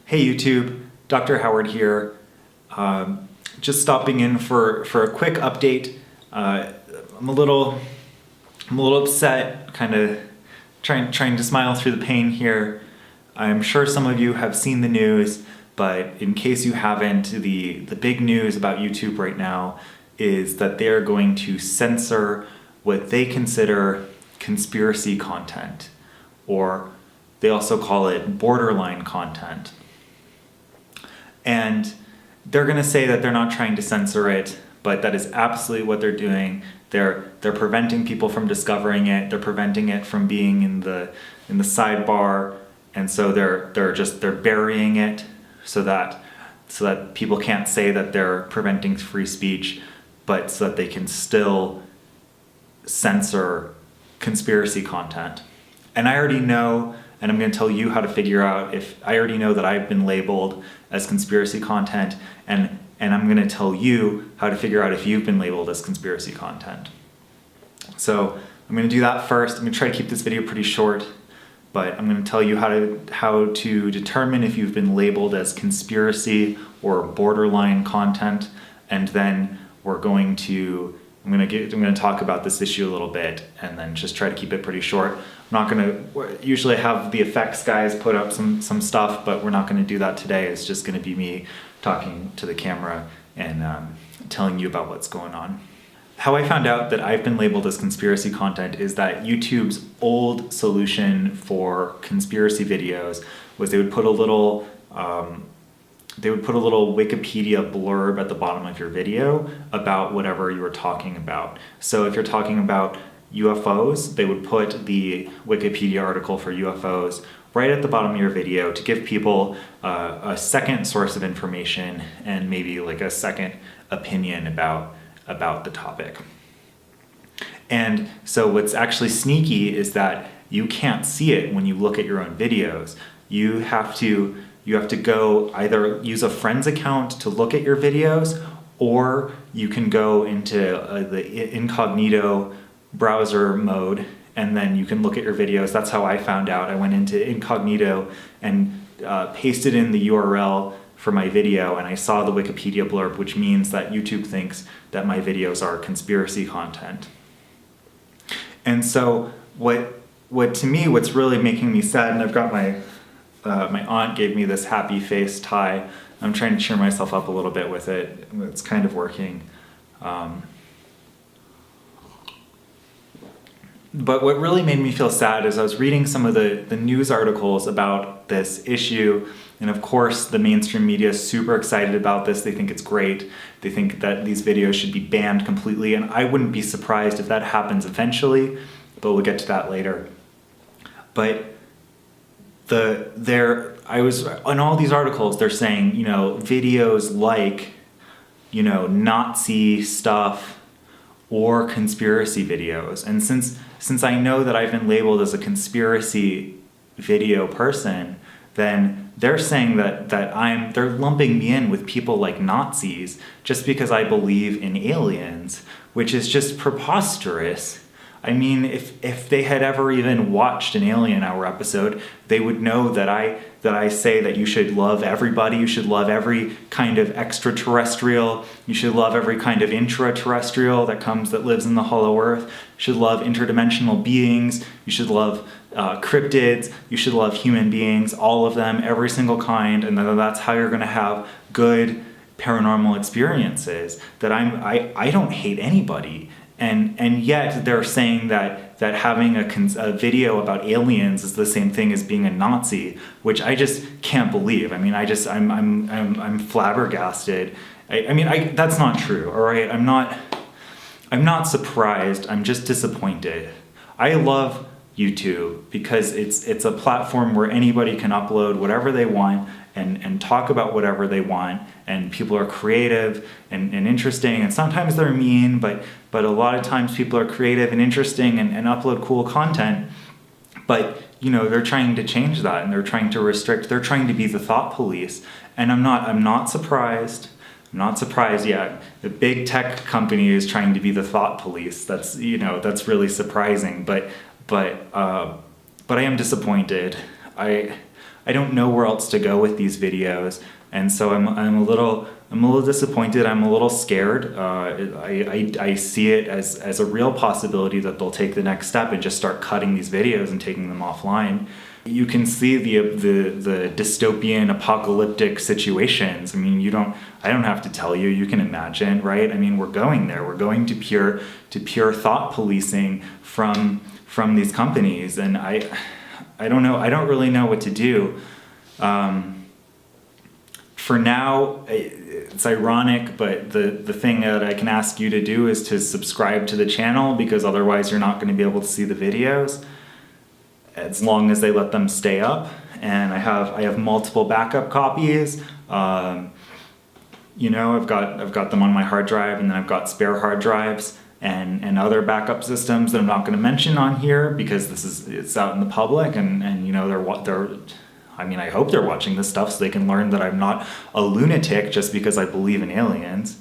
Hey YouTube, Dr. Howard here. Just stopping in for a quick update. I'm a little upset, kind of trying to smile through the pain here. I'm sure some of you have seen the news, but in case you haven't, the big news about YouTube right now is that they are going to censor what they consider conspiracy content, or they also call it borderline content. And they're going to say that they're not trying to censor it, but that is absolutely what they're doing. They're preventing people from discovering it. They're preventing it from being in the sidebar, and so they're burying it so that people can't say that they're preventing free speech, but so that they can still censor conspiracy content. And I already know, and I'm going to tell you how to figure out if I already know that I've been labeled as conspiracy content, and I'm going to tell you how to figure out if you've been labeled as conspiracy content. So I'm going to do that first. I'm going to try to keep this video pretty short, but I'm going to tell you how to determine if you've been labeled as conspiracy or borderline content, and then I'm going to talk about this issue a little bit, and then just try to keep it pretty short. I'm not going to usually have the effects guys put up some stuff, but we're not going to do that today. It's just going to be me talking to the camera and telling you about what's going on. How I found out that I've been labeled as conspiracy content is that YouTube's old solution for conspiracy videos was they would put a little Wikipedia blurb at the bottom of your video about whatever you were talking about. So if you're talking about UFOs, they would put the Wikipedia article for UFOs right at the bottom of your video to give people a second source of information and maybe like a second opinion about the topic. And so what's actually sneaky is that you can't see it when you look at your own videos. You have to go either use a friend's account to look at your videos, or you can go into the incognito browser mode, and then you can look at your videos. That's how I found out. I went into incognito and pasted in the URL for my video, and I saw the Wikipedia blurb, which means that YouTube thinks that my videos are conspiracy content. And so what's really making me sad, and I've got my aunt gave me this happy face tie. I'm trying to cheer myself up a little bit with it. It's kind of working. But what really made me feel sad is I was reading some of the news articles about this issue, and of course the mainstream media is super excited about this. They think it's great. They think that these videos should be banned completely, and I wouldn't be surprised if that happens eventually, but we'll get to that later. But in all these articles, they're saying, videos like, Nazi stuff or conspiracy videos. And since I know that I've been labeled as a conspiracy video person, then they're saying that they're lumping me in with people like Nazis just because I believe in aliens, which is just preposterous. I mean, if they had ever even watched an Alien Hour episode, they would know that I say that you should love everybody, you should love every kind of extraterrestrial, you should love every kind of intraterrestrial that lives in the hollow earth, you should love interdimensional beings, you should love cryptids, you should love human beings, all of them, every single kind, and that's how you're going to have good paranormal experiences. That I don't hate anybody. And yet they're saying that having a video about aliens is the same thing as being a Nazi, which I just can't believe. I mean, I'm flabbergasted. That's not true. All right, I'm not surprised. I'm just disappointed. I love YouTube because it's a platform where anybody can upload whatever they want and talk about whatever they want, and people are creative and interesting, and sometimes they're mean, but a lot of times people are creative and interesting and upload cool content. But they're trying to change that, and they're trying to restrict, they're trying to be the thought police, and I'm not surprised. I'm not surprised yet. The big tech company is trying to be the thought police. That's really surprising, but I am disappointed. I don't know where else to go with these videos, and so I'm a little disappointed. I'm a little scared. I see it as a real possibility that they'll take the next step and just start cutting these videos and taking them offline. You can see the dystopian apocalyptic situations. I mean, I don't have to tell you, you can imagine, right? I mean, we're going there. We're going to pure thought policing from these companies, and I don't know. I don't really know what to do. For now, it's ironic, but the thing that I can ask you to do is to subscribe to the channel, because otherwise you're not going to be able to see the videos as long as they let them stay up. And I have multiple backup copies. You know, I've got them on my hard drive, and then I've got spare hard drives and other backup systems that I'm not going to mention on here because it's out in the public, and you know, they're I mean, I hope they're watching this stuff so they can learn that I'm not a lunatic just because I believe in aliens.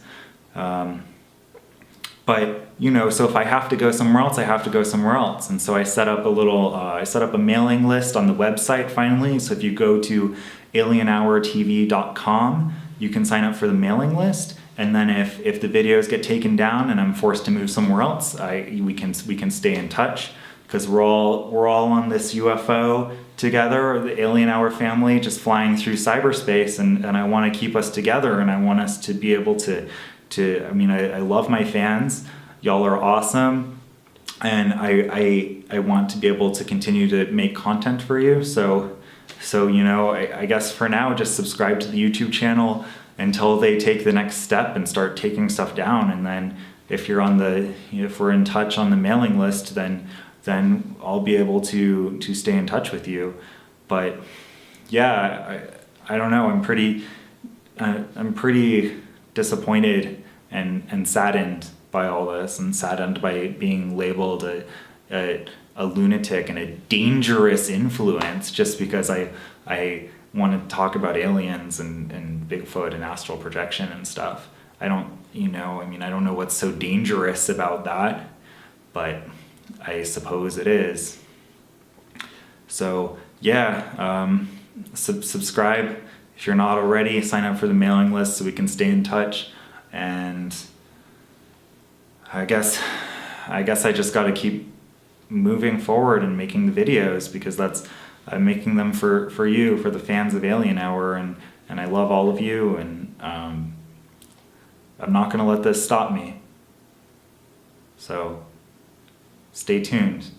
But, you know, so if I have to go somewhere else, I have to go somewhere else. And so I set up a mailing list on the website finally. So if you go to alienhourtv.com, you can sign up for the mailing list. And then if the videos get taken down and I'm forced to move somewhere else, we can stay in touch, because we're all on this UFO together, the Alien Hour family, just flying through cyberspace, and I want to keep us together, and I want us to be able to I mean, I love my fans. Y'all are awesome, and I want to be able to continue to make content for you. So you know, I guess for now, just subscribe to the YouTube channel until they take the next step and start taking stuff down. And then if we're in touch on the mailing list, then I'll be able to stay in touch with you. But yeah, I don't know. I'm pretty disappointed and saddened by all this, and saddened by being labeled a lunatic and a dangerous influence just because I want to talk about aliens and Bigfoot and astral projection and stuff. I don't know what's so dangerous about that, but I suppose it is. So yeah, subscribe if you're not already. Sign up for the mailing list so we can stay in touch. And I guess I just got to keep moving forward and making the videos, because I'm making them for you, for the fans of Alien Hour, and I love all of you, and I'm not going to let this stop me. So stay tuned.